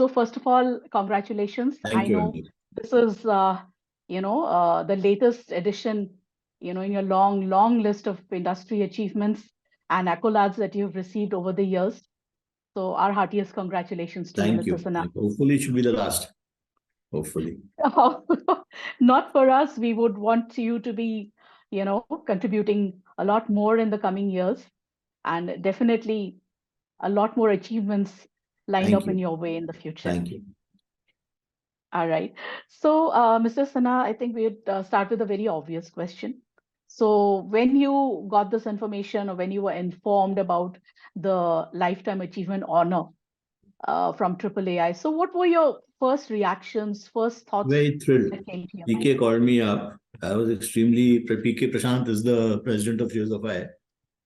So first of all, congratulations. Thank I you, know Andy. this is, the latest edition, in your long, long list of industry achievements and accolades that you've received over the years. So our heartiest congratulations to you, Thank Mr. you. Sinha. Hopefully, it should be the last. Hopefully. Not for us. We would want you to be, contributing a lot more in the coming years, and definitely a lot more achievements lined Thank up in you. your way in the future. Thank you. All right. So, Mr. Sinha, I think we'd start with a very obvious question. So, when you got this information or when you were informed about the Lifetime Achievement Honor from AAAI, so what were your first reactions, first thoughts Very thrilled. that came to your mind? PK called me up. I was extremely. PK Prashant is the president of Tears of I.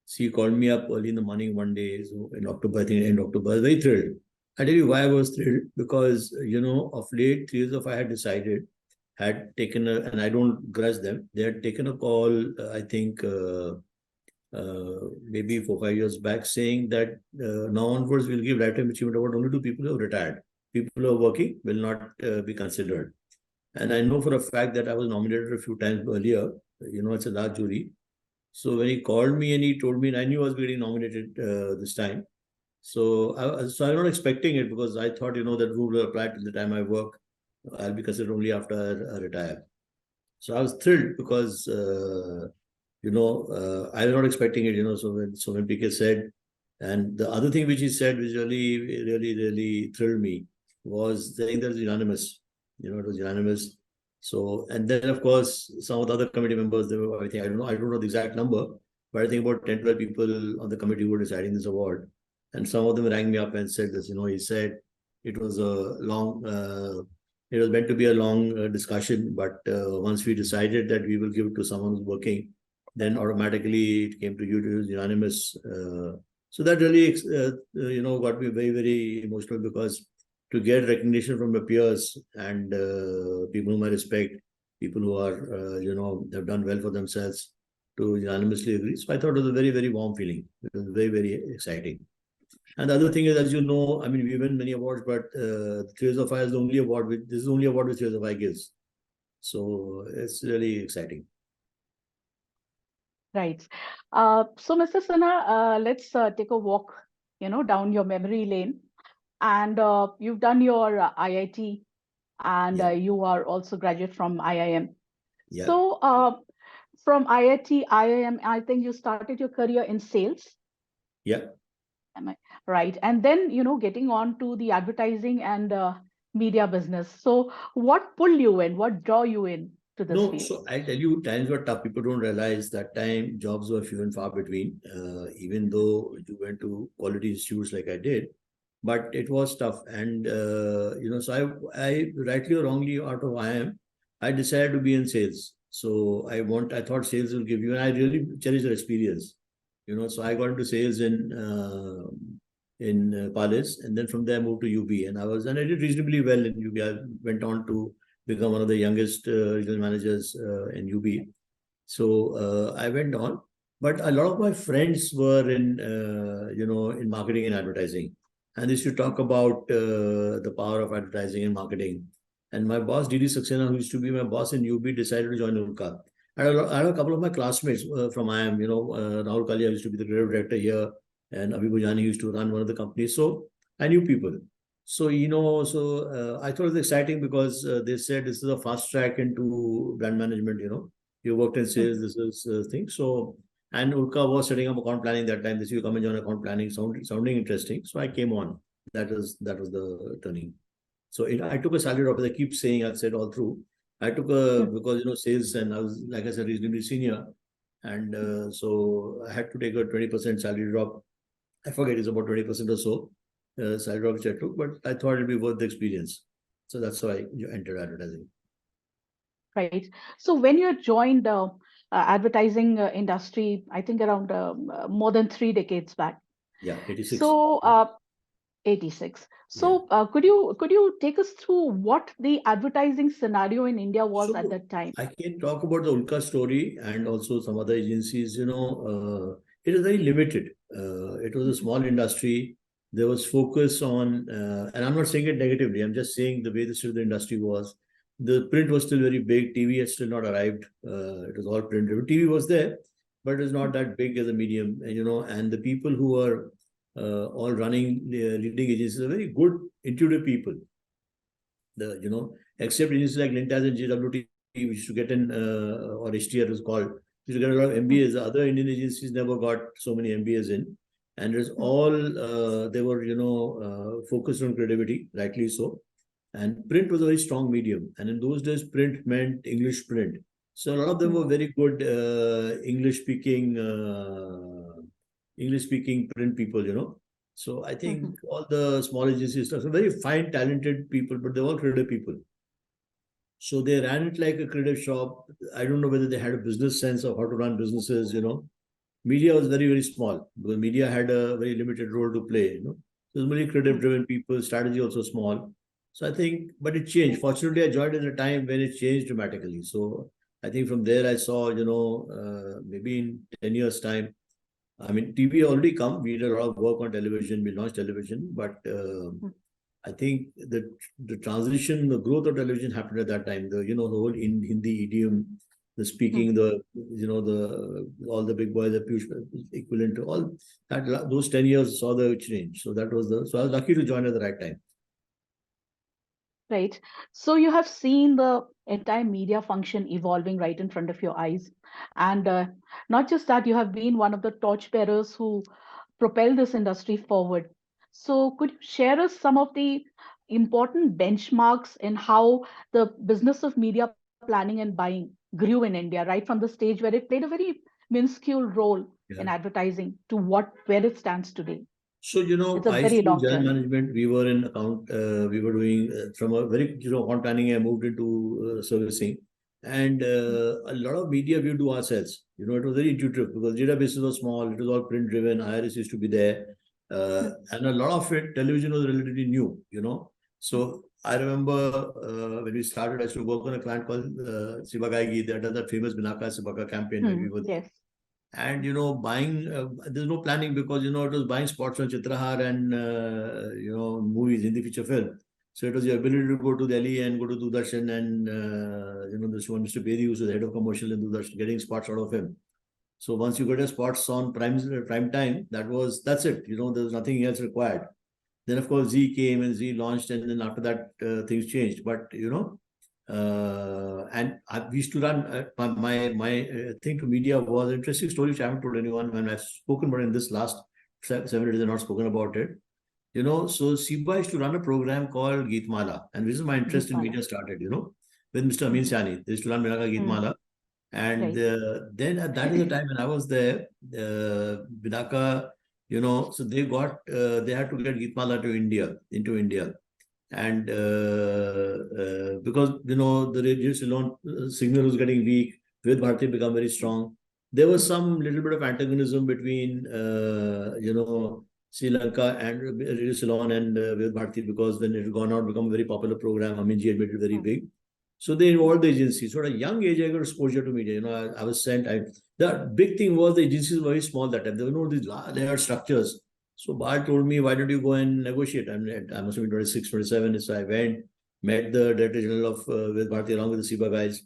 She called me up early in the morning one day, so in October, I think end October. I was very thrilled. I tell you why I was thrilled, because of late, Tears of I had taken and I don't grudge them. They had taken a call, I think, maybe 4 5 years back, saying that now onwards we'll give lifetime achievement award only to people who have retired. People who are working will not be considered. And I know for a fact that I was nominated a few times earlier. It's a large jury. So when he called me and he told me, and I knew I was getting nominated this time. So I'm not expecting it, because I thought, that rule will apply till the time I work. I'll be considered only after I retire. So I was thrilled because, I was not expecting it, so when PK said, and the other thing which he said, which really, really, really thrilled me, was saying that it was unanimous. It was unanimous. So, and then of course, some of the other committee members, I think, I don't know the exact number, but I think about 10, 12 people on the committee who were deciding this award. And some of them rang me up and said this, he said it was it was meant to be a long discussion, but once we decided that we will give it to someone who's working, then automatically it came to you. It was unanimous. So that really, got me very, very emotional, because to get recognition from your peers and people whom I respect, people who are, have done well for themselves, to unanimously agree. So I thought it was a very, very warm feeling. It was very, very exciting. And the other thing is, as you know, I mean, we win many awards, but Tears of Fire is the only award this is the only award which Tears of Fire gives. So it's really exciting. Right. So, Mr. Sinha, let's take a walk, down your memory lane. And you've done your IIT, and you are also graduate from IIM. Yeah. So, from IIT, IIM, I think you started your career in sales. Yeah. Am I right? And then, getting on to the advertising and media business. So, what pulled you in? What draw you in to this field? So I tell you, times were tough. People don't realize that time jobs were few and far between, even though you went to quality institutes like I did. But it was tough. And, so I rightly or wrongly, out of IIM, I decided to be in sales. So I thought sales will give you, and I really cherish the experience. So I got into sales in college, and then from there I moved to UB, and I did reasonably well in UB. I went on to become one of the youngest regional managers in UB. So I went on, but a lot of my friends were in marketing and advertising, and they used to talk about the power of advertising and marketing. And my boss, D.D. Saxena, who used to be my boss in UB, decided to join Ulka. I had a couple of my classmates from IIM, Rahul Kalia used to be the creative director here, and Abhi Bujani used to run one of the companies. So I knew people. So, I thought it was exciting, because they said this is a fast track into brand management. You worked in sales, this is thing. So, and Ulka was setting up account planning that time. This you come and join account planning, sounding interesting. So I came on. That was the turning. So I took a salary drop, as I keep saying, I've said all through. I took because, sales, and I was, like I said, reasonably senior. And so I had to take a 20% salary drop. I forget, it's about 20% or so salary drop which I took, but I thought it'd be worth the experience. So that's why I entered advertising. Right. So when you joined the advertising industry, I think around more than 3 decades back. Yeah, 86. So 86. So could you take us through what the advertising scenario in India was at that time? I can talk about the Ulka story and also some other agencies. It was very limited. It was a small industry. there was focus on, and I'm not saying it negatively, I'm just saying the way the state of the industry was. The print was still very big, TV had still not arrived. It was all print. TV was there, but it was not that big as a medium. And, and the people who are all running leading agencies are very good, intuitive people. Except agencies like Lintas and JWT, which used to get in, or HTR was called, used to get a lot of MBAs. The other Indian agencies never got so many MBAs in. And it was all, they were, focused on creativity, rightly so. And print was a very strong medium. And in those days, print meant English print. So a lot of them were very good English speaking print people. So I think all the small agencies are very fine, talented people, but they're all creative people. So they ran it like a creative shop. I don't know whether they had a business sense of how to run businesses. Media was very, very small because media had a very limited role to play. So it was very creative driven people, strategy also small. So I think, but it changed. Fortunately, I joined at a time when it changed dramatically. So I think from there I saw, maybe in 10 years' time, I mean, TV already come. We did a lot of work on television. We launched television, but I think the transition, the growth of television happened at that time. The whole in Hindi idiom, the speaking, the all the big boys, the Piyush equivalent to all that. Those 10 years saw the change. So so I was lucky to join at the right time. Right. So you have seen the entire media function evolving right in front of your eyes. And not just that, you have been one of the torchbearers who propel this industry forward. So could you share us some of the important benchmarks in how the business of media planning and buying grew in India, right from the stage where it played a very minuscule role in Yeah. advertising to where it stands today? So, It's a I used very to do long general journey. management. We were in account, we were doing from a very, account planning, I moved into servicing. And a lot of media we do ourselves. It was very intuitive because databases were small, it was all print driven, IRS used to be there. And a lot of it, television was relatively new. So I remember when we started, I used to work on a client called Sibagai Geet that does that famous Binaka Sibaka campaign when we were there. Yes. And buying, there's no planning because it was buying spots on Chitrahar and movies, Hindi feature film. So it was your ability to go to Delhi and go to Doordarshan and this one Mr. Bedi, who's the head of commercial in Doordarshan, getting spots out of him. So once you get your spots on prime time, that's it. There was nothing else required. Then of course Z came and Z launched, and then after that things changed. But we used to run my thing to media was an interesting story which I haven't told anyone when I've spoken about it in this last 7 days. I've not spoken about it. So Siba used to run a program called Geetmala, and this is my interest in media started. With Mr. Amin Siani. They used to run Geetmala. And then that is the time when I was there, Bidaka, so they had to get Geetmala into India. And because, the radio signal was getting weak, Ved Bharati become very strong. There was some little bit of antagonism between, Sri Lanka and Radio Ceylon and Ved Bharati because when it had gone out, become a very popular program, Aminji had made it very big. So they involved the agencies. So at a young age, I got exposure to media. I was sent. The big thing was the agencies were very small that time. There were no these layered structures. So Bart told me, why don't you go and negotiate? I must have been 26, 27. So I went, met the Director General of Ved Bharati along with the SIBA guys,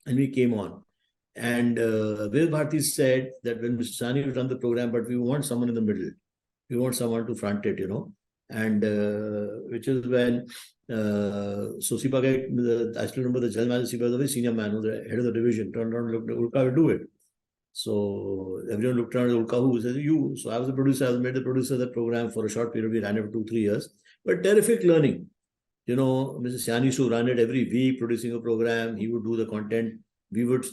and we came on. And Ved Bharati said that when Mr. Sani would run the program, but we want someone in the middle. We want someone to front it, and which is when so Sipa guy, I still remember the general manager, Sipa was a very senior man, who was the head of the division, turned around and looked at Ulka will do it. So everyone looked around at Ulka, who said, you. So I was the producer, I was made the producer of the program for a short period. We ran it for 2-3 years. But terrific learning. Mr. Siani used to run it every week, producing a program. He would do the content. We would,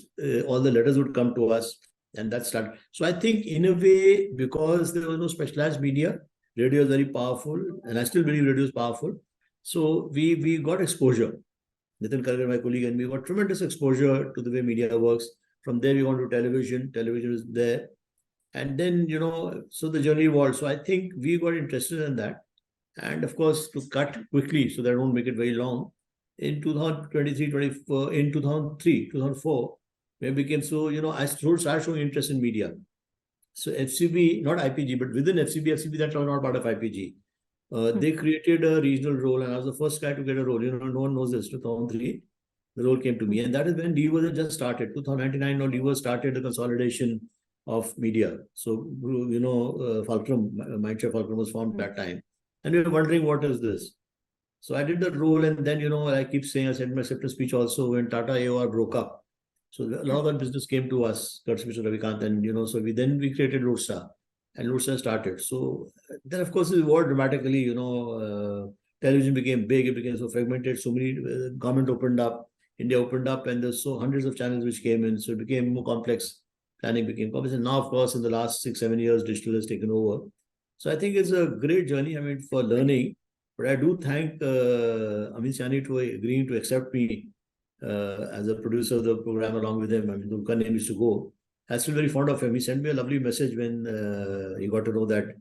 all the letters would come to us, and that started. So I think in a way, because there was no specialized media, radio is very powerful, and I still believe radio is powerful. So we got exposure. Nitin Kargar, my colleague, and we got tremendous exposure to the way media works. From there, we went to television. Television is there. And then, so the journey evolved. So I think we got interested in that. And of course, to cut quickly so that I don't make it very long, in 2023, 24, in 2003, 2004, when it became so, I started showing interest in media. So FCB, not IPG, but within FCB, that's not part of IPG. They created a regional role, and I was the first guy to get a role. No one knows this. 2003, the role came to me, and that is when Lever had just started. 2099, no, Lever started the consolidation of media. So, Fulcrum, Mindshare Fulcrum was formed that time, and we were wondering what is this. So I did that role, and then I keep saying, I said my acceptance speech also when Tata AOR broke up. So a lot of that business came to us, courtesy Mr. Ravikant, and so we created Lodestar, and Lodestar started. So then, of course, it evolved dramatically. Television became big; it became so fragmented. So many government opened up, India opened up, and there's so hundreds of channels which came in. So it became more complex. Planning became complex, and now, of course, in the last 6-7 years, digital has taken over. So I think it's a great journey. I mean, for learning. But I do thank Amit Sani for agreeing to accept me as a producer of the program along with him. I mean, Dulka name used to go. I'm still very fond of him. He sent me a lovely message when he got to know that,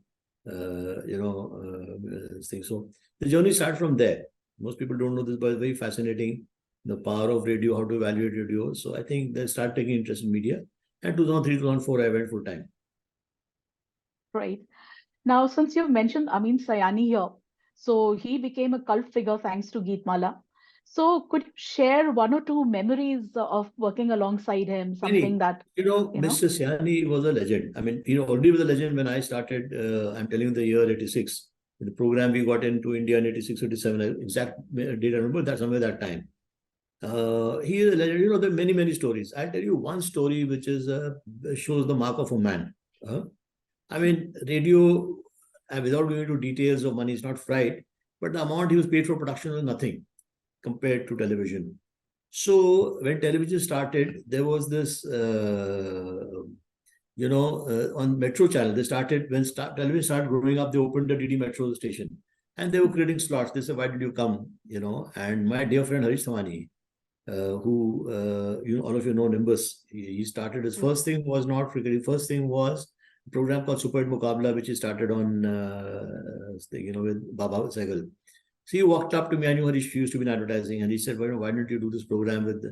this thing. So the journey starts from there. Most people don't know this, but it's very fascinating. The power of radio, how to evaluate radio. So I think they start taking interest in media. And 2003, 2004, I went full time. Right. Now, since you've mentioned Amin Sayani here, so he became a cult figure thanks to Geetmala. So could you share one or two memories of working alongside him, something Many, that, Mr. Sayani was a legend. I mean, already was a legend when I started. I'm telling you the year 86. The program we got into India in 86, 87, exact date I remember that somewhere that time. He is a legend. There are many, many stories. I'll tell you one story which is shows the mark of a man. I mean, radio, without going into details of money, is not right, but the amount he was paid for production was nothing compared to television. So when television started, there was this, on Metro channel, they started, when television started growing up, they opened the DD Metro station and they were creating slots. They said, why did you come? And my dear friend Harish Thamani, who, all of you know Nimbus, he started, his first thing was not cricket. First thing was a program called Super Hit Muqabla, which he started on, with Baba Sehgal. So he walked up to me. I knew Harish used to be in advertising, and he said, well, why don't you do this program with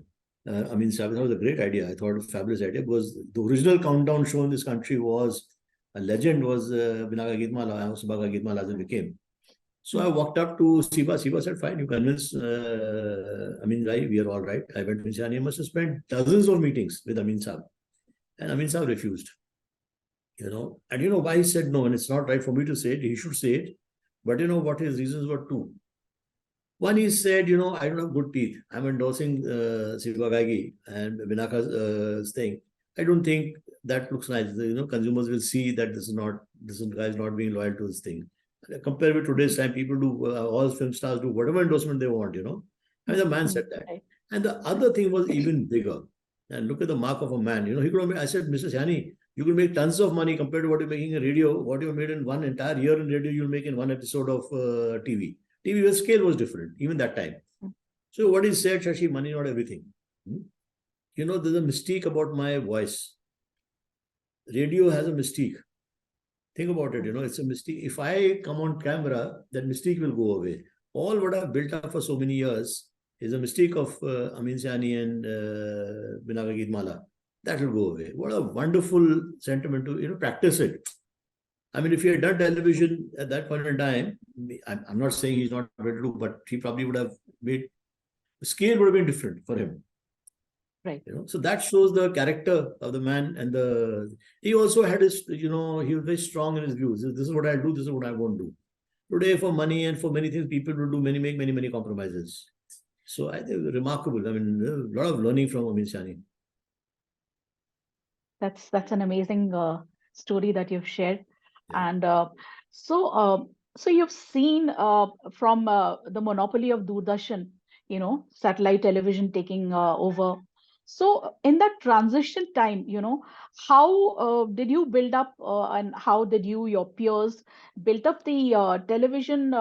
Amin Saab? That was a great idea. I thought it was a fabulous idea because the original countdown show in this country was a legend, was Binaga Geetmala, Subaga Geetmala as it became. So I walked up to Siba. Siba said, fine, you convince Amin Rai, we are all right. I went to Minsani. I must have spent dozens of meetings with Amin Saab. And Amin Saab refused. And why he said no, and it's not right for me to say it, he should say it. But what his reasons were two. One, he said, I don't have good teeth. I'm endorsing Siva Gagi and Vinaka's thing. I don't think that looks nice. Consumers will see that this guy is not being loyal to this thing. Compared with today's time, people do, all film stars do whatever endorsement they want, And the man said that. And the other thing was even bigger. And look at the mark of a man. He could have, I said, Mrs. Yani, you could make tons of money compared to what you're making in radio. What you made in one entire year in radio, you'll make in one episode of TV. TV scale was different, even that time. So what is said, Shashi, money, not everything. There's a mystique about my voice. Radio has a mystique. Think about it, it's a mystique. If I come on camera, that mystique will go away. All what I've built up for so many years is a mystique of Amin Sani and Binaga Geetmala. That will go away. What a wonderful sentiment to, practice it. I mean, if he had done television at that point in time, I'm not saying he's not ready to do, but he probably would have made, the scale would have been different for him. Right. So that shows the character of the man, and he also had his, he was very strong in his views. This is what I'll do, this is what I won't do. Today, for money and for many things, people will make many compromises. So I think remarkable. I mean, a lot of learning from Amin Sani. That's an amazing story that you've shared. Yeah. And so you've seen from the monopoly of Doordarshan, satellite television taking over. So in that transition time, how did you build up and how did your peers build up the television?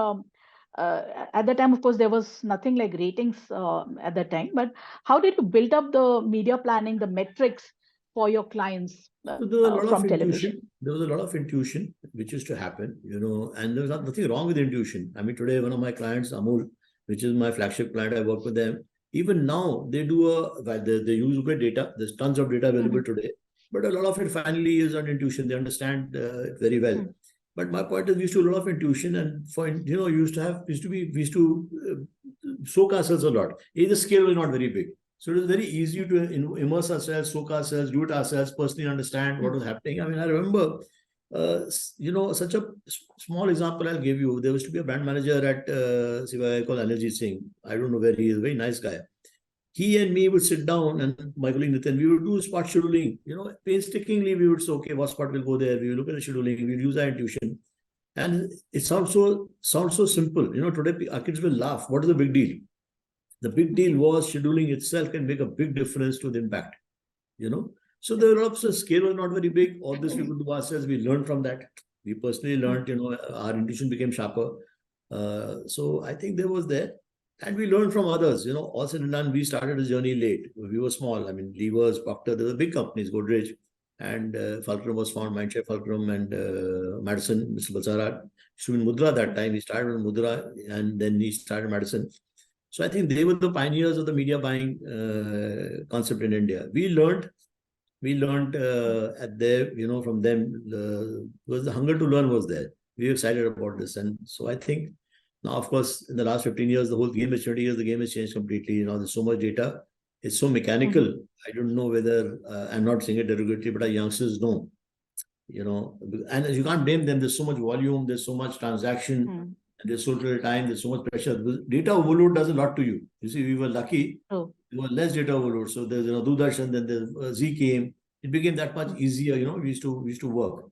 At the time, of course, there was nothing like ratings at that time, but how did you build up the media planning, the metrics for your clients So there was a lot from of intuition. television? There was a lot of intuition which used to happen, and there was nothing wrong with intuition. I mean, today, one of my clients, Amul, which is my flagship client, I work with them. Even now, they do they use good data. There's tons of data available today. but a lot of it finally is on intuition. They understand it very well. Hmm. But my point is, we used to do a lot of intuition, and for we used to soak ourselves a lot. The scale was not very big, so it was very easy to immerse ourselves, soak ourselves, do it ourselves, personally understand what Hmm. was happening. I mean, I remember, such a small example I'll give you. There used to be a brand manager at Siva called Anil Singh. I don't know where he is. Very nice guy. He and me would sit down, and my colleague Nitin, we would do spot scheduling. Painstakingly, we would say, okay, what spot will go there? We would look at the scheduling, we would use our intuition. And it sounds so simple. Today our kids will laugh. What is the big deal? The big deal was scheduling itself can make a big difference to the impact. you know. So the Europe's scale was not very big. All this we could do ourselves. We learned from that. We personally Hmm. learned, our intuition became sharper. So I think there was there. And we learned from others, all said and done, we started a journey late. We were small. I mean, Levers, Procter, there were big companies, Godrej, and Fulcrum was found, Mindshare Fulcrum, and Madison, Mr. Balsara. So in Mudra that time, he started with Mudra, and then he started Madison. So I think they were the pioneers of the media buying concept in India. We learned at their, from them, was the hunger to learn was there. We were excited about this. And so I think now, of course, in the last 15 years, the whole game is 20 years, the game has changed completely. There's so much data. It's so mechanical. Hmm. I don't know whether, I'm not saying it derogatory, but our youngsters know, and you can't blame them. There's so much volume, there's so much transaction, Hmm. and there's so little time, there's so much pressure. Data overload does a lot to you. You see, we were lucky. True. There was less data overload. So there's, Doordarshan, then the Z came. It became that much Hmm. easier. We used to work.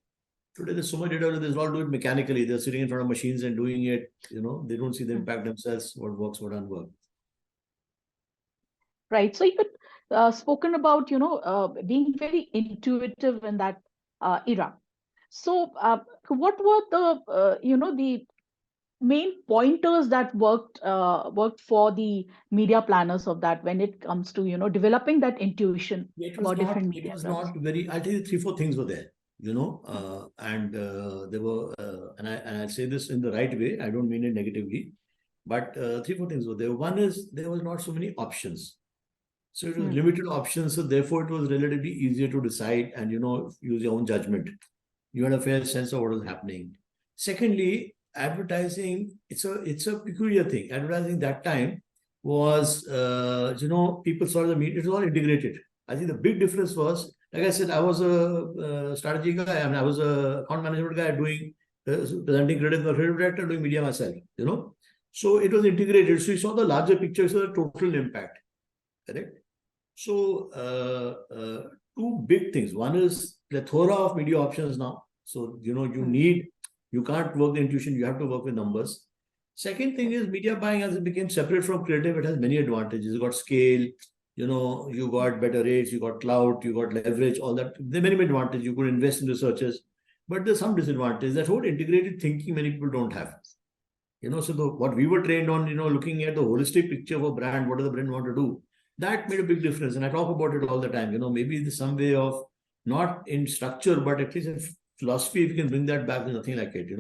Today there's so much data. They all do it mechanically. They're sitting in front of machines and doing it. They don't see the Hmm. impact themselves. What works, what doesn't work. Right. So you had spoken about, being very intuitive in that era. So what were the main pointers that worked for the media planners of that when it comes to, developing that intuition It was about not. different It media was grounds? not very. I tell you, three, four things were there. Hmm. And there were, and I say this in the right way. I don't mean it negatively, but three, four things were there. One is there was not so many options. So it was Hmm. limited options. So therefore, it was relatively easier to decide and use your own judgment. You had a fair sense of what was happening. Secondly, advertising. It's a peculiar thing. Advertising that time was people saw the media. It was all integrated. I think the big difference was, like I said, I was a strategy guy. I mean, I was a account management guy doing presenting creative director, doing media myself. So it was integrated. So you saw the larger picture, so the total impact. Correct. So, two big things. One is plethora of media options now. So, Hmm. you can't work the intuition, you have to work with numbers. Second thing Right. is media buying as it became separate from creative, it has many advantages. You got scale, you got better rates, you got clout, you got leverage, all that. There are many advantages. You could invest in researchers, but there's some disadvantage. That whole integrated thinking many people don't have. So what we were trained on, looking at the holistic picture of a brand, what does the brand want to do? That made a big difference. And I talk about it all the time. Maybe there's some way of not in structure, but at least in philosophy, if you can bring that back, there's nothing like it.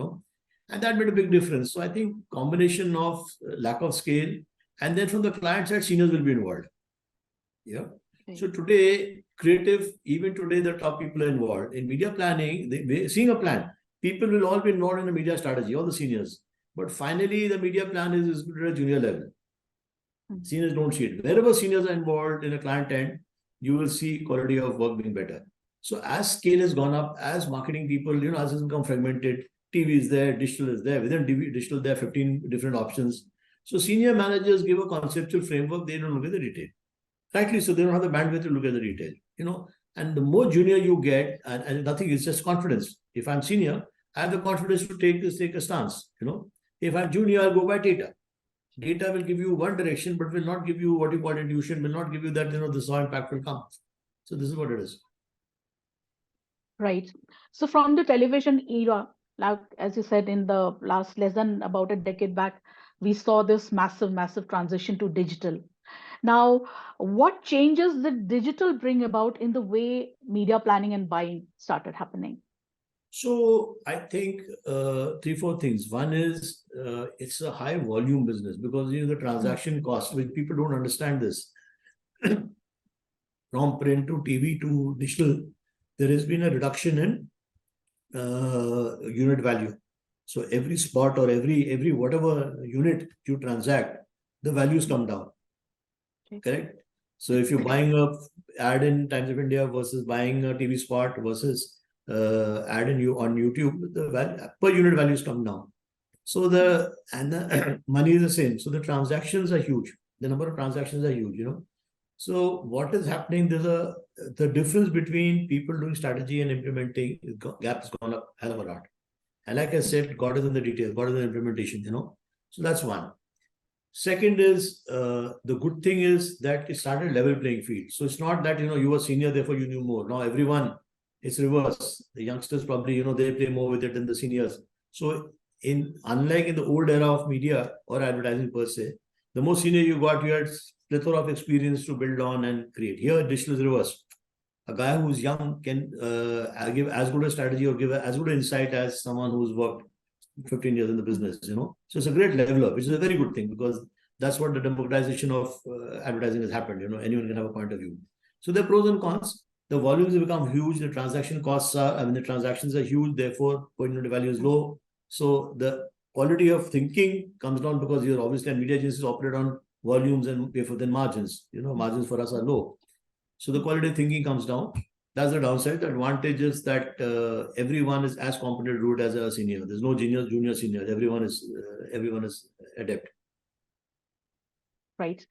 And that made a big Hmm. difference. So I think combination of lack of scale, and then from the client side, seniors will be involved. Yeah. Right. So today, creative, even today, the top people are involved. In media planning, seeing a plan, people will all be involved in the media strategy, all the seniors. But finally, the media plan is good at a junior level. Hmm. Seniors don't see it. Wherever seniors are involved in a client end, you will see quality of work being better. So as scale has gone up, as marketing people, as it's become fragmented, TV is there, digital is there. Within TV, digital, there are 15 different options. So senior managers give a conceptual framework, they don't look at the detail. Rightly so, they don't have the bandwidth to look at the detail. And the more junior you get, and nothing, it's just confidence. If I'm senior, I have the confidence to take a stance. If I'm junior, I'll go by data. Data will give you one direction, but will not give you what you call intuition, will not give you that, this how impact will come. So this is what it is. Right. So from the television era, like as you said, in the last less than about a decade back, we saw this massive, massive transition to digital. Now, what changes did digital bring about in the way media planning and buying started happening? So I think three, four things. One is it's a high volume business because the Hmm. transaction cost, which people don't understand this. From print to TV to digital, there has been a reduction in unit value. So every spot or every whatever unit you transact, the values come down. Correct. So if you're buying a ad in Times of India versus buying a TV spot versus ad in you on YouTube, the per unit values come down. So the money is the same. So the transactions are huge. The number of transactions are huge. So what is happening? The difference between people doing strategy and implementing gap has gone up hell of a lot. And like I said, God is in the details. God is in the implementation. So that's one. Second is the good thing is that it started level playing field. So it's not that you were senior, therefore you knew more. Now everyone, it's reverse. The youngsters probably they play more with it than the seniors. So unlike in the old era of media or advertising per se, the more senior you got, you had plethora of experience to build on and create. Here, digital is reverse. A guy who's young can give as good a strategy or give as good an insight as someone who's worked 15 years in the business, So it's a great level up, which is a very good thing because that's what the democratization of advertising has happened. Anyone can have a point of view. So there are pros and cons. The volumes have become huge. The transaction costs the transactions are huge. Therefore, per unit value is low. So the quality of thinking comes down because you're obviously media agencies operate on volumes and pay for then margins. Margins for us are low. So the quality of thinking comes down. That's the downside. The advantage is that everyone is as competent to do it as a senior. There's no junior, senior. Everyone is adept. Right.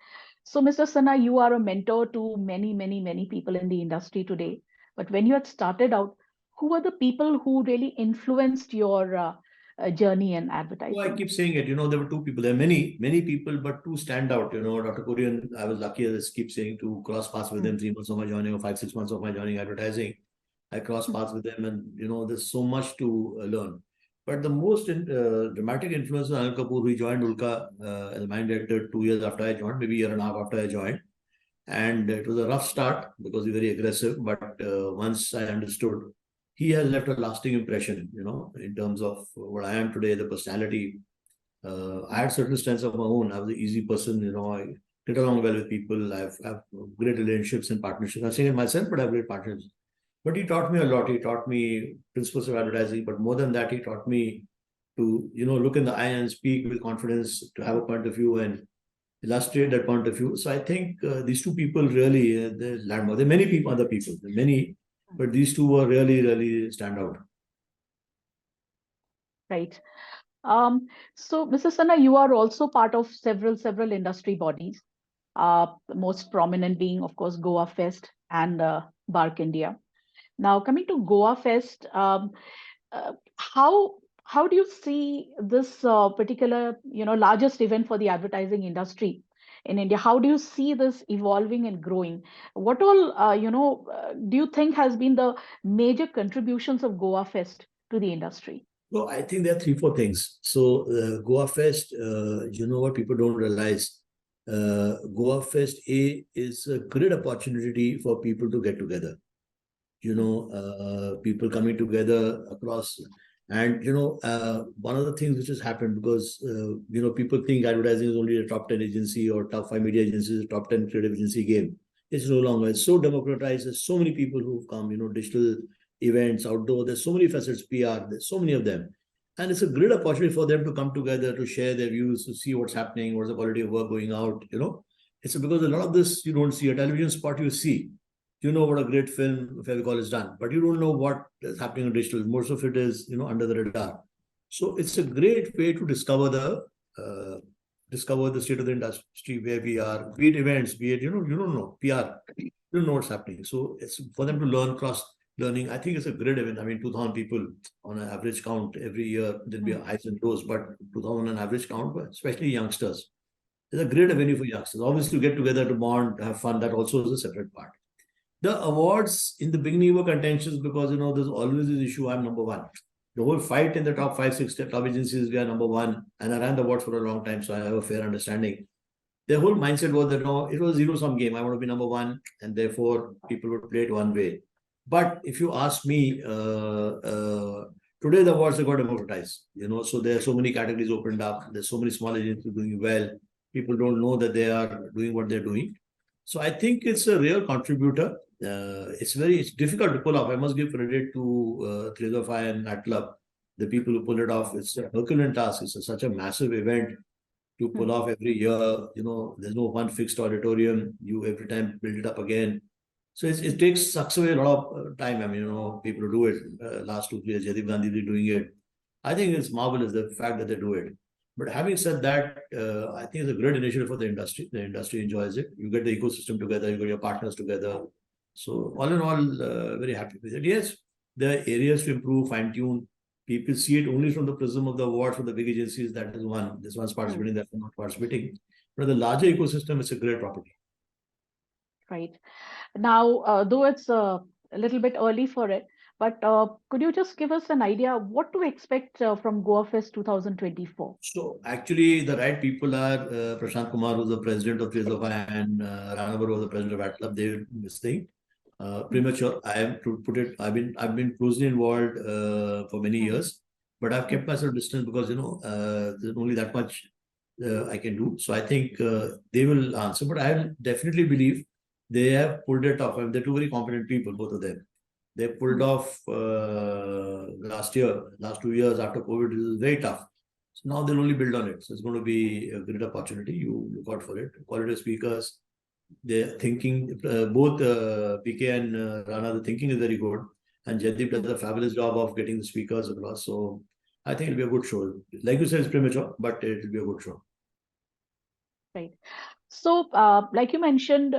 So, Mr. Sinha, you are a mentor to many, many, many people in the industry today. But when you had started out, who were the people who really influenced your journey in advertising? I keep saying it. There were two people. There are many people, but two stand out. Dr. Korean, I was lucky, as I keep saying, to cross paths with them 3 months of my joining or 5-6 months of my joining advertising. I crossed paths with them, and there's so much to learn. But the most dramatic influence was Anil Kapoor, who joined Ulka as a managing director 2 years after I joined, maybe a year and a half after I joined. And it was a rough start because we were very aggressive. But once I understood, he has left a lasting impression, in terms of what I am today, the personality. I had certain strengths of my own. I was an easy person, I get along well with people. I have great relationships and partnerships. I'm saying it myself, but I have great partners. But he taught me a lot. He taught me principles of advertising, but more than that, he taught me to, look in the eye and speak with confidence, to have a point of view and illustrate that point of view. So I think these two people really, they're landmark. There are many people, other people, many, but these two were really, really stand out. Right. So, Mr. Sinha, you are also part of several industry bodies. The most prominent being, of course, Goa Fest and Bark India. Now, coming to Goa Fest, how do you see this particular largest event for the advertising industry in India? How do you see this evolving and growing? What all do you think has been the major contributions of Goa Fest to the industry? Well, I think there are 3-4 things. So Goa Fest, what people don't realize, Goa Fest is a great opportunity for people to get together. People coming together across. And, one of the things which has happened because, people think advertising is only a top 10 agency or top 5 media agencies, top 10 creative agency game. It's no longer. It's so democratized. There's so many people who've come, digital events, outdoor. There's so many facets, PR. There's so many of them. And it's a great opportunity for them to come together, to share their views, to see what's happening, what's the quality of work going out, It's because a lot of this you don't see. A television spot you see. You know what a great film Fevicol is done, but you don't know what is happening in digital. Most of it is, under the radar. So it's a great way to discover the state of the industry where we are, be it events, be it, you don't know, PR, you don't know what's happening. So it's for them to learn, cross learning. I think it's a great event. I mean, 2,000 people on an average count every year. There'll be highs and lows, but 2,000 on an average count, but especially youngsters. It's a great avenue for youngsters. Obviously, to get together, to bond, to have fun, that also is a separate part. The awards in the beginning were contentious because, there's always this issue, I'm number one. The whole fight in the top 5-6 top agencies, we are number one. And I ran the awards for a long time, so I have a fair understanding. Their whole mindset was that, it was a zero-sum game. I want to be number one, and therefore people would play it one way. But if you ask me, today the awards have got democratized, so there are so many categories opened up. There's so many small agencies doing well. People don't know that they are doing what they're doing. So I think it's a real contributor. it's difficult to pull off. I must give credit to 305 and Nat Club, the people who pull it off. It's a Herculean task. Such a massive event to pull off every year. There's no one fixed auditorium. You every time build it up again. So it sucks away a lot of time. I mean, people who do it. Last 2 3 years, Jadip Gandhi is doing it. I think it's marvelous the fact that they do it. But having said that, I think it's a great initiative for the industry. The industry enjoys it. You get the ecosystem together. You get your partners together. So all in all, very happy with it. Yes, there are areas to improve, fine tune. People see it only from the prism of the awards for the big agencies. That is one. This one's participating, that one not participating. But the larger ecosystem, it's a great property. Right. Now, though it's a little bit early for it, but could you just give us an idea what to expect from Goa Fest 2024? So actually, the right people are Prashant Kumar, who's the president of Trizofa, and Ranavar, who's the president of AtClub. They're this thing. Premature. I am to put it. I've been closely involved for many years, but I've kept myself distant because there's only that much I can do. So I think they will answer, but I definitely believe they have pulled it off. I mean, they're two very competent people, both of them. They pulled off last 2 years after COVID. It was very tough. So now they'll only build on it. So it's going to be a great opportunity. You look out for it. Quality speakers, they're thinking, both PK and Rana, the thinking is very good. And Jadip does a fabulous job of getting the speakers across. So I think it'll be a good show. Like you said, it's premature, but it'll be a good show. Right. So, like you mentioned,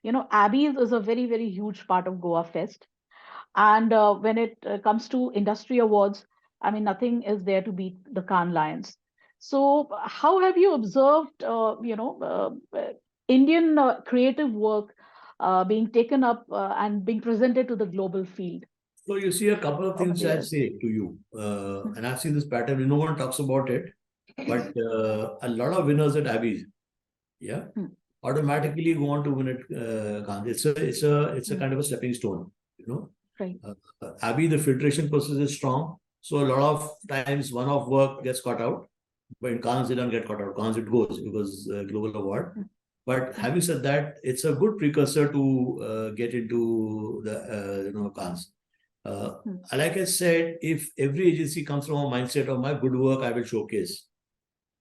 Abbeys is a very, very huge part of Goa Fest. And when it comes to industry awards, I mean, nothing is there to beat the Cannes Lions. So, how have you observed, Indian creative work being taken up and being presented to the global field So you see a couple of over things the I'll years? say to you. And I've seen this pattern. No one talks about it, but a lot of winners at Abbeys, yeah, automatically go on to win at Cannes. It's a kind of a stepping stone, you know. Right. Abbey, the filtration process is strong. So a lot of times one-off work gets cut out. But in Cannes, it doesn't get cut out. Cannes, it goes because global award. But having said that, it's a good precursor to get into the Cannes. Like I said, if every agency comes from a mindset of my good work, I will showcase.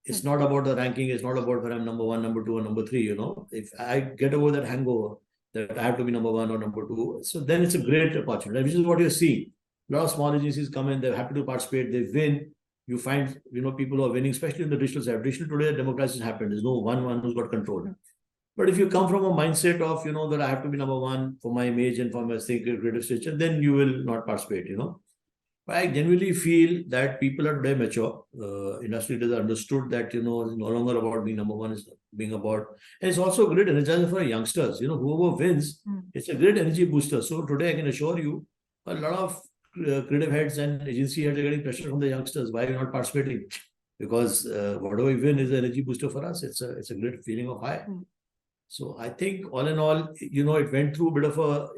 It's not about the ranking. It's not about whether I'm number one, number two, or number three. If I get over that hangover that I have to be number one or number two, so then it's a great opportunity, which is what you're seeing. A lot of small agencies come in, they're happy to participate, they win. You find, people who are winning, especially in the digital side. Digital today, democracy has happened. There's no one who's got control. But if you come from a mindset of, that I have to be number one for my image and for my creative stature, then you will not participate, But I genuinely feel that people are today mature. Industry leaders understood that, it's no longer about being number one, it's being about, and it's also a great energizer for youngsters. Whoever wins, it's a great energy booster. So today I can assure you, a lot of creative heads and agency heads are getting pressure from the youngsters. Why are you not participating? Because whatever we win is an energy booster for us. It's a great feeling of high. So I think all in all, it went through a bit of a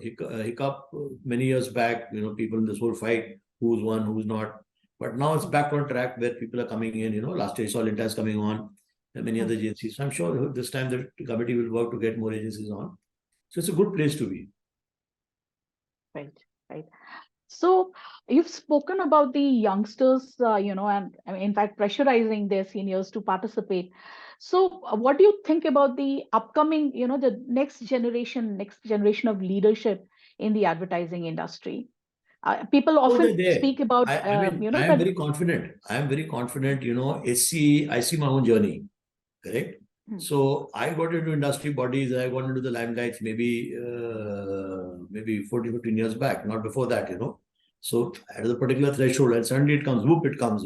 hiccup many years back. People in this whole fight, who's won, who's not. But now it's back on track where people are coming in. Last year saw Lintas coming on and many other agencies. So I'm sure this time the committee will work to get more agencies on. So it's a good place to be. Right, right. So you've spoken about the youngsters, and I mean, in fact, pressurizing their seniors to participate. So what do you think about the upcoming, the next generation of leadership in the advertising industry? People Oh, they're often there. speak about, I mean, I am that. very confident. I am very confident. I see my own journey. Correct. So I got into industry bodies. I got into the limelight maybe 14, 15 years back, not before that. So at a particular threshold, and suddenly it comes, whoop, it comes.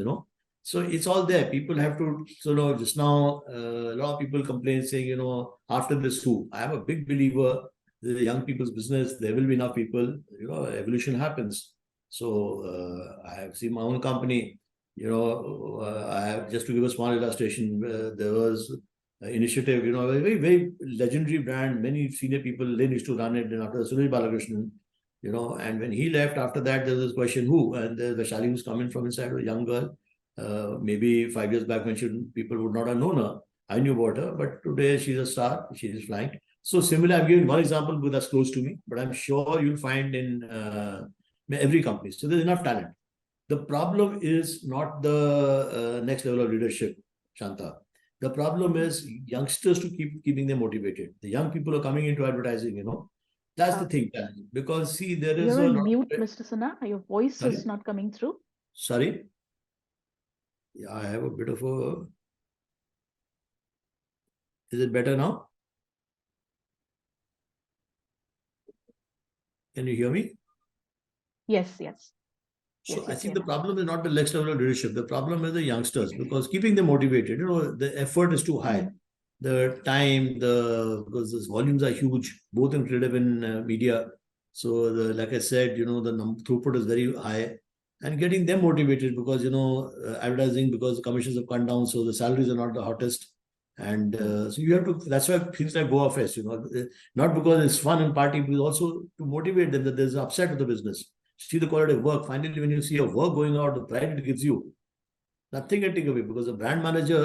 So it's all there. People have to. So just now, a lot of people complain saying, after this, who? I am a big believer. This is a young people's business. There will be enough people. Evolution happens. So I have seen my own company. I have, just to give a small illustration, there was an initiative, a very, very legendary brand. Many senior people then used to run it. And after Sunil Balakrishnan, and when he left, after that, there was this question, who? And there's Vaishali who's coming from inside, a young girl. Maybe 5 years back when people would not have known her. I knew about her, but today she's a star. She's flying. So similarly, I'm giving one example because that's close to me, but I'm sure you'll find in every company. So there's enough talent. The problem is not the next level of leadership, Shanta. The problem is youngsters to keeping them motivated. The young people are coming into advertising, that's the Uh, thing. Because see, there is you're a on lot mute, of, Mr. Sinha. Your voice sorry, is not coming through. sorry. Yeah, I have a bit of a. Is it better now? Can you hear me? Yes, yes, So yes, I you're think clear the now. problem is not the next level of leadership. The problem is the youngsters because keeping them motivated, the effort is too high. Mm, The time, because the volumes are huge, both in creative and media. So like I said, the throughput is very high, and getting them motivated because advertising because the commissions have come down, so the salaries are not the hottest, and mm, so you have to. That's why things like Goa Fest, not because it's fun and party, but also to motivate them that there's an upside of the business. See the quality of work. Finally, when you see your work going out, the pride it gives you, nothing can take away because the brand manager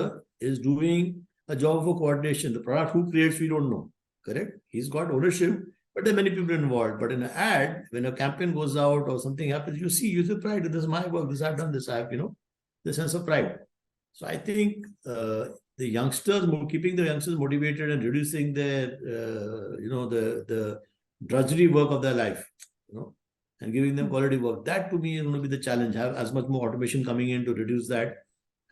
is doing a job for coordination. The product who creates, we don't know. Correct? He's got ownership, mm, but there are many people involved. But in an ad, when a campaign goes out or something happens, you see pride. This is my work. This I've done this. I have, the sense of pride. So I think the youngsters, keeping the youngsters motivated and reducing their, the drudgery work of their life, and giving them mm. quality work. That to me is going to be the challenge. Have as much more automation coming in to reduce that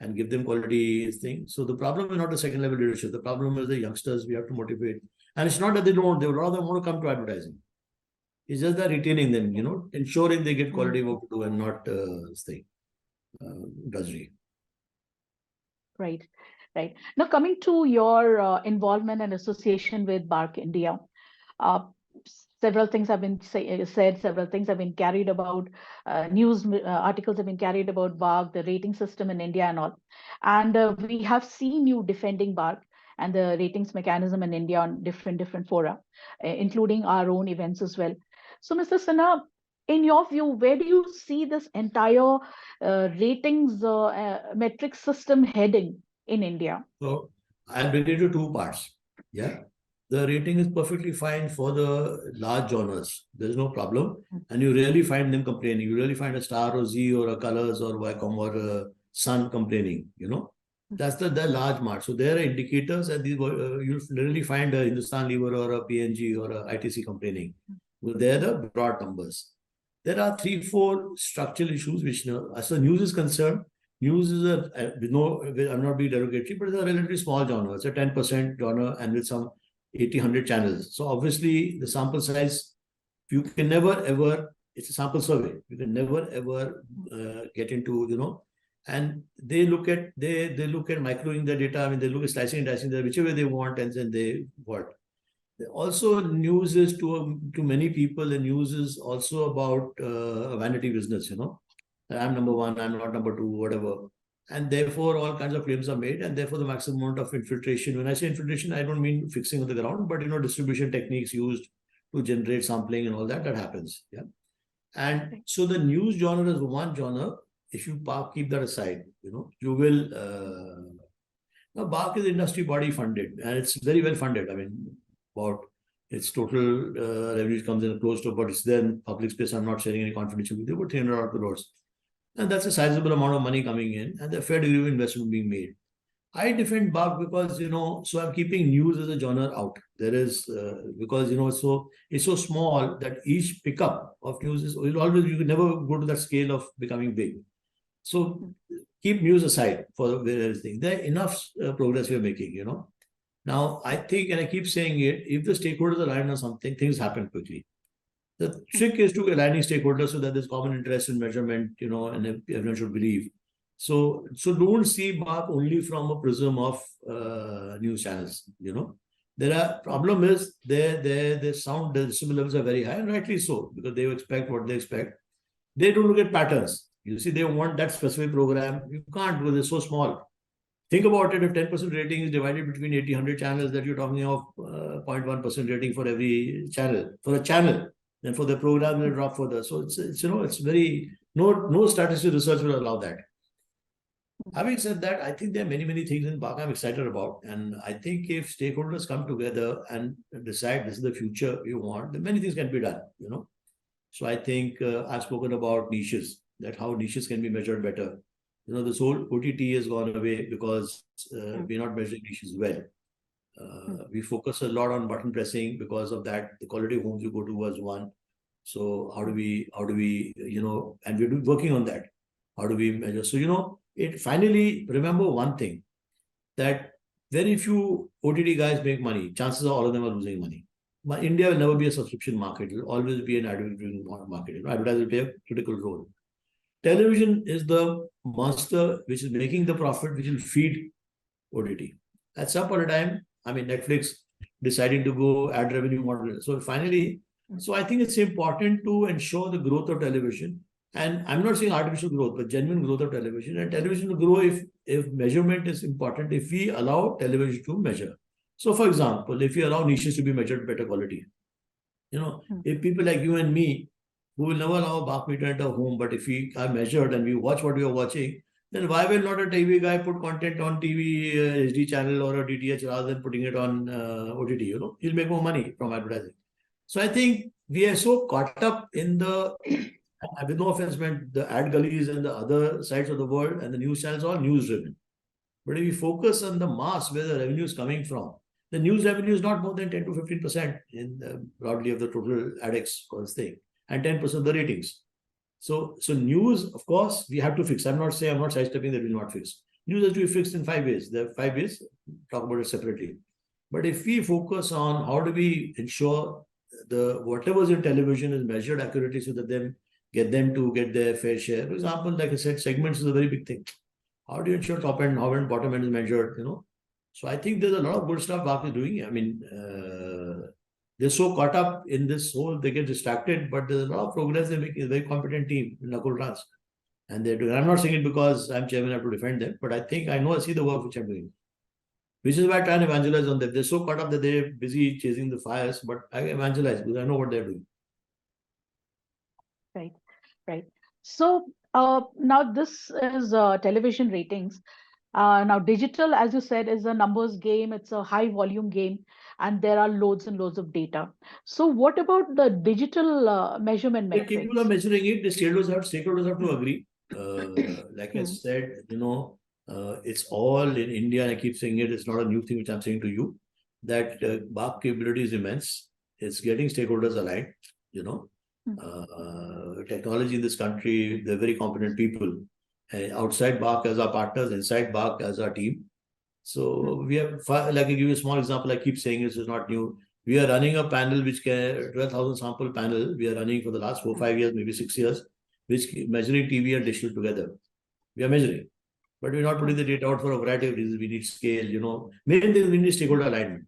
and give them quality thing. So the problem is not the second level leadership. The problem is the youngsters. We have to motivate, and it's not that they don't. They a lot of them want to come to advertising. It's just that retaining them, Yeah. ensuring they get Mm. quality work to do and not drudgery. Right, right. Now, coming to your involvement and association with Bark India, uh, several things have been said, several things have been carried about, news articles have been carried about Bark, the rating system in India, and all. And we have seen you defending Bark and the ratings mechanism in India on different fora, including our own events as well. So, Mr. Sinha, in your view, where do you see this entire ratings metric system heading in India? So I'll break it into two parts. Yeah. The rating is perfectly fine for the large genres. There's no problem. And you rarely find them complaining. You really find a Star or Z or a Colors or Viacom or a Sun complaining. That's the large mark. So there are indicators and these you'll rarely find a Hindustan Lever or a PNG or a ITC complaining. Well, they're the broad numbers. There are three, four structural issues which, as the news is concerned, news is no, I'm not being derogatory, but it's a relatively small genre. It's a 10% genre and with some 80, 100 channels. So obviously the sample size, you can never ever, it's a sample survey. You can never ever get into, and they look at microing the data. I mean, they look at slicing and dicing the whichever they want, and then they what. Also, news is to many people. The news is also about a vanity business. I'm number one. I'm not number two. Whatever. And therefore, all kinds of claims are made, and therefore, the maximum amount of infiltration. When I say infiltration, I don't mean fixing on the ground, but distribution techniques used to generate sampling and all that happens. Yeah. And so the news genre is one genre. If you keep that aside, you will. Now, BARC is industry body funded, and it's very well funded. I mean, about its total revenue comes in close to about, it's then public space. I'm not sharing any confidential with you, but 300 crores. And that's a sizable amount of money coming in, and a fair degree of investment being made. I defend BARC because, so I'm keeping news as a genre out. There is, because, it's so small that each pickup of news you can never go to that scale of becoming big. So keep news aside for various things. There enough progress we are making. Now, I think, and I keep saying it, if the stakeholders align on something, things happen quickly. The trick is to aligning stakeholders so that there's common interest in measurement, and everyone should believe. So don't see BARC only from a prism of news channels. There are problem is their sound decibel levels are very high, and rightly so, because they expect what they expect. They don't look at patterns. You see, they want that specific program. You can't because they're so small. Think about it. If 10% rating is divided between 80, 100 channels, that you're talking of 0.1% rating for every channel, for a channel. Then for the program, will drop further. So it's very, no statistical research will allow that. Having said that, I think there are many things in Bach I'm excited about. And I think if stakeholders come together and decide this is the future we want, then many things can be done, you know. So I think I've spoken about niches, that how niches can be measured better. You know, this whole OTT has gone away because we're not measuring niches well. We focus a lot on button pressing. Because of that, the quality of homes you go to was one. So how do we, you know, and we're working on that. How do we measure? So, you know, it finally, remember one thing, that very few OTT guys make money. Chances are all of them are losing money. But India will never be a subscription market. It will always be an advertising market. You know, advertising will play a critical role. Television is the monster which is making the profit, which will feed OTT. At some point in time, I mean, Netflix deciding to go ad revenue model. So finally, so I think it's important to ensure the growth of television. And I'm not saying artificial growth, but genuine growth of television. And television will grow if measurement is important, if we allow television to measure. So, for example, if we allow niches to be measured better quality, you know, if people like you and me, who will never allow a Bach meter at our home, but if we are measured and we watch what we are watching, then why will not a TV guy put content on TV, HD channel or a DTH rather than putting it on OTT? You know, he'll make more money from advertising. So I think we are so caught up in the, with no offense meant, the ad gullies and the other sides of the world, and the news channels are all news driven. But if we focus on the mass where the revenue is coming from, the news revenue is not more than 10 to 15% in broadly of the total ADEX first thing, and 10% of the ratings. So news, of course, we have to fix. I'm not sidestepping that we will not fix. News has to be fixed in 5 ways. There are 5 ways, talk about it separately. But if we focus on how do we ensure the whatever's in television is measured accurately so that them get them to get their fair share. For example, like I said, segments is a very big thing. How do you ensure top end, how and bottom end is measured, you know? So I think there's a lot of good stuff Bach is doing. I mean, they're so caught up in this whole, they get distracted, but there's a lot of progress they make. It's a very competent team in Nakul Trans. And they're doing, I'm not saying it because I'm chairman, I have to defend them, but I think I see the work which I'm doing. Which is why I try and evangelize on them. They're so caught up that they're busy chasing the fires, but I evangelize because I know what they're doing. Right, right. So now this is television ratings. Now digital, as you said, is a numbers game. It's a high volume game, and there are loads and loads of data. So what about the digital measurement They're capable of metrics? measuring it. The stakeholders have to agree. Like I Hmm. said, you know, it's all in India, and I keep saying it. It's not a new thing which I'm saying to you. That BARC capability is immense. It's getting stakeholders aligned. You know, technology in this country, they're very competent people. Outside BARC as our partners, inside BARC as our team. So we have, like I give you a small example. I keep saying this is not new. We are running a panel which can 12,000 sample panel. We are running for the last 4 5 years, maybe 6 years, which measuring TV and digital together. We are measuring, but we're not putting the data out for a variety of reasons. We need scale, you know. Main thing we need stakeholder alignment.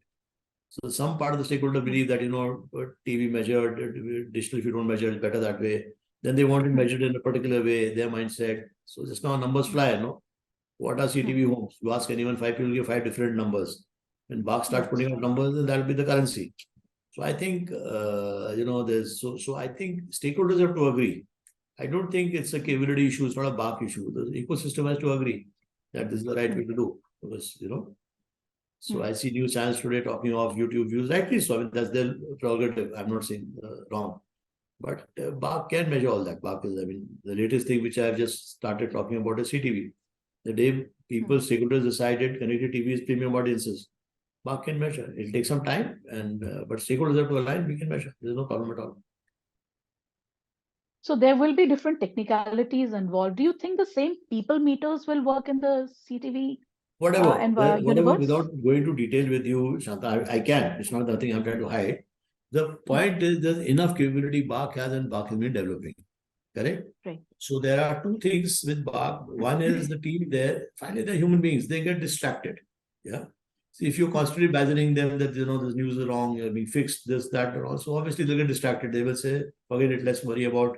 So some part of the stakeholder believe that, you know, TV measured, digital if you don't measure, it's better that way. Then they want it measured in a particular way, their mindset. So just now numbers fly, no? What are CTV homes? You ask anyone, 5 people give 5 different numbers. When Bach starts putting out numbers, then that'll be the currency. So I think, you know, so I think stakeholders have to agree. I don't think it's a capability issue, it's not a Bach issue. The ecosystem has to agree that this is the right way to do. Because, you know, so I see news channels today talking of YouTube views. Rightly so. I mean, that's their prerogative. I'm not saying wrong. But Bach can measure all that. Bach is, I mean, the latest thing which I've just started talking about is CTV. The day people, stakeholders decided connected TV is premium audiences, Bach can measure. It'll take some time, and but stakeholders have to align. We can measure. There's no problem at all. So there will be different technicalities involved. Do you think the same people meters will work in the CTV Whatever, universe? without going to detail with you, Shanta, I can. It's not nothing I'm trying to hide. The point is there's enough capability Bach has and Bach has been developing. Correct? Right. So there are two things with Bach. One is the team there. Finally, they're human beings. They get distracted. Yeah. So if you're constantly badgering them that, you know, the news is wrong, you're being fixed, this, that, and all. So obviously they'll get distracted. They will say, forget it, let's worry about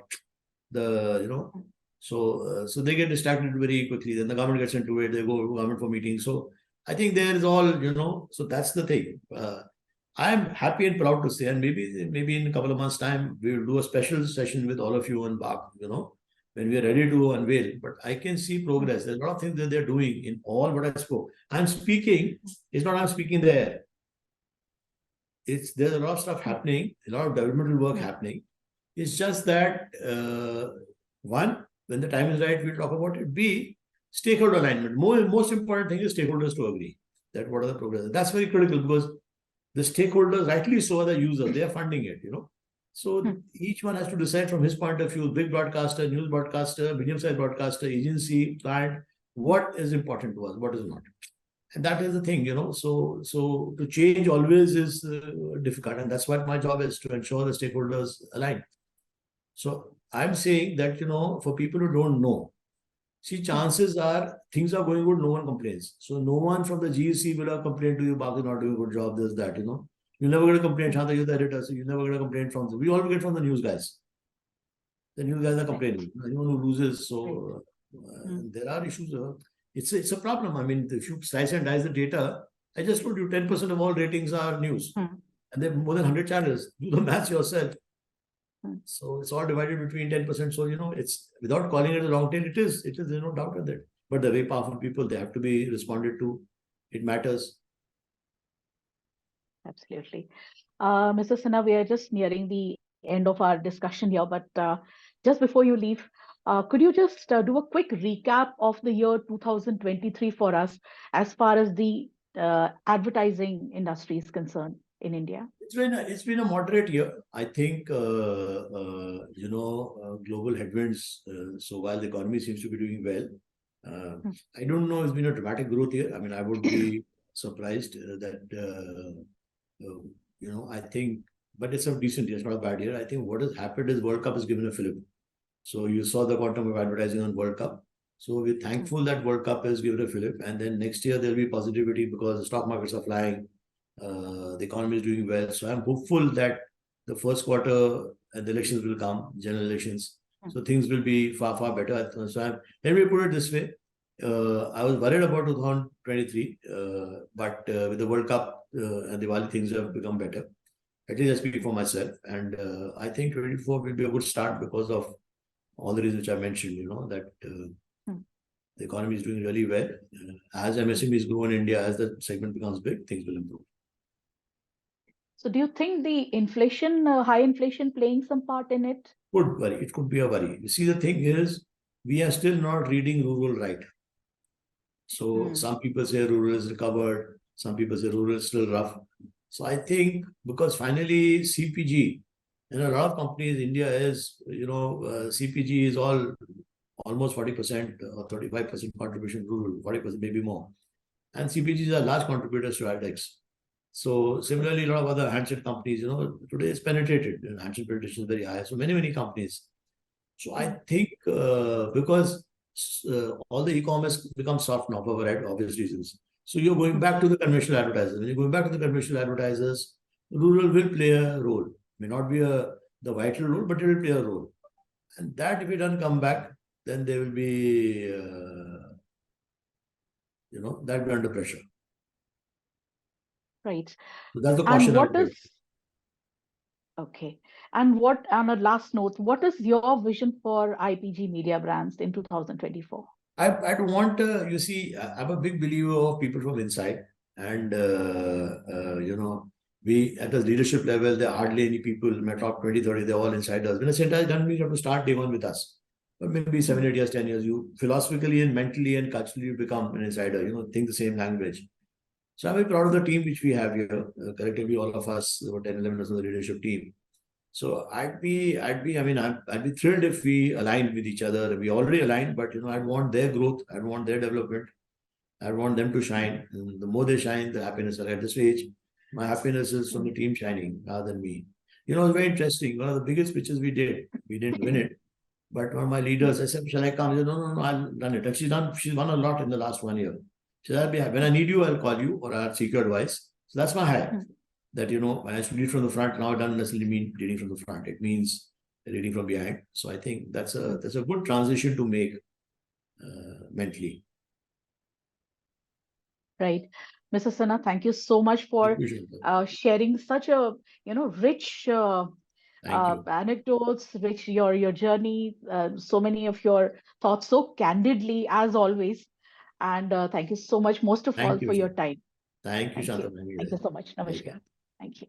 the, you know. So they get distracted very quickly. Then the government gets into it. They go to government for meetings. So I think there is all, you know, so that's the thing. I'm happy and proud to say, and maybe in a couple of months' time, we will do a special session with all of you on Bach, you know, when we are ready to unveil. But I can see progress. There's a lot of things that they're doing in all what I spoke. I'm speaking, it's not I'm speaking there. There's a lot of stuff happening, a lot of developmental work happening. It's just that one, when the time is right, we'll talk about it. B, stakeholder alignment. Most important thing is stakeholders to agree that what are the progress. That's very critical because the stakeholders, rightly so, are the users. They are funding it, So each one has to decide from his point of view, big broadcaster, news broadcaster, medium-sized broadcaster, agency, client, what is important to us, what is not. And that is the thing, So to change always is difficult, and that's what my job is, to ensure the stakeholders align. So I'm saying that for people who don't know, see, chances are things are going good, no one complains. So no one from the GEC will have complained to you, Bak is not doing a good job, this, that, You never get a complaint, Shanta, you're the editor, so you never get a complaint from we all get from the news guys. The news guys are complaining. Anyone who loses, so there are issues. It's a problem. I mean, if you slice and dice the data, I just told you 10% of all ratings are news. And there are more than 100 channels. Do the maths yourself. So it's all divided between 10%. So, it's without calling it a long tail, it is, there's no doubt in that. But the very powerful people, they have to be responded to. It matters. Absolutely. Mr. Sinha, we are just nearing the end of our discussion here, but just before you leave, could you just do a quick recap of the year 2023 for us as far as the advertising industry is concerned in India? It's been a moderate year. I think, global headwinds. So while the economy seems to be doing well, I don't know, it's been a dramatic growth year. I mean, I would be surprised that, I think, but it's a decent year, it's not a bad year. I think what has happened is World Cup has given a fillip. So you saw the quantum of advertising on World Cup. So we're thankful that World Cup has given a fillip. And then next year there'll be positivity because the stock markets are flying. The economy is doing well. So I'm hopeful that the first quarter and the elections will come, general elections. So things will be far, far better. So let me put it this way. I was worried about 2023, but with the World Cup and Diwali, things have become better. At least I speak for myself. And I think 24 will be a good start because of all the reasons which I mentioned, that the economy is doing really well. As MSMEs grow in India, as the segment becomes big, things will improve. So do you think the inflation, high inflation playing some part in it? Could worry. It could be a worry. You see, the thing is, we are still not reading rural right. So some people say rural is recovered. Some people say rural is still rough. So I think because finally CPG, in a lot of companies, India is, CPG is almost 40% or 35% contribution rural, 40%, maybe more. And CPGs are large contributors to AdX. So similarly, a lot of other handset companies, today is penetrated. Handset penetration is very high. So many companies. So I think because all the e-commerce becomes soft now for obvious reasons. So you're going back to the conventional advertisers. When you're going back to the conventional advertisers, rural will play a role. May not be the vital role, but it will play a role. And that if it doesn't come back, then they will be, that will be under pressure. Right. So that's the caution I would give. Okay. And on a last note, what is your vision for IPG Media Brands in 2024? I want, you see, I'm a big believer of people from inside. And, we, at the leadership level, there are hardly any people, my top 20, 30, they're all insiders. When I say insiders, doesn't mean you have to start day one with us. But maybe 7, 8 years, 10 years, you philosophically and mentally and culturally you become an insider, think the same language. So I'm very proud of the team which we have here. Collectively, all of us, about 10, 11 of the leadership team. So I'd be thrilled if we aligned with each other. We already aligned, but I'd want their growth, I'd want their development, I'd want them to shine. And the more they shine, the happiness. At this stage, my happiness is from the team shining rather than me. It's very interesting. One of the biggest pitches we didn't win it. But one of my leaders, I said, shall I come? He said, no, I'll run it. And she's won a lot in the last 1 year. She said, when I need you, I'll call you or I'll seek your advice. So that's my high. That, when I used to lead from the front, now it doesn't necessarily mean leading from the front. It means leading from behind. So I think that's a good transition to make mentally. Right. Mr. Sinha, thank you so much for sharing such a, rich Thank you. anecdotes, rich your journey, so many of your thoughts so candidly as always. And thank you so much, most of all, Thank you, for your Shant. time. Thank you, Thank you. Shantanu. Thank you so much. Take care. Namaskar. Thank you.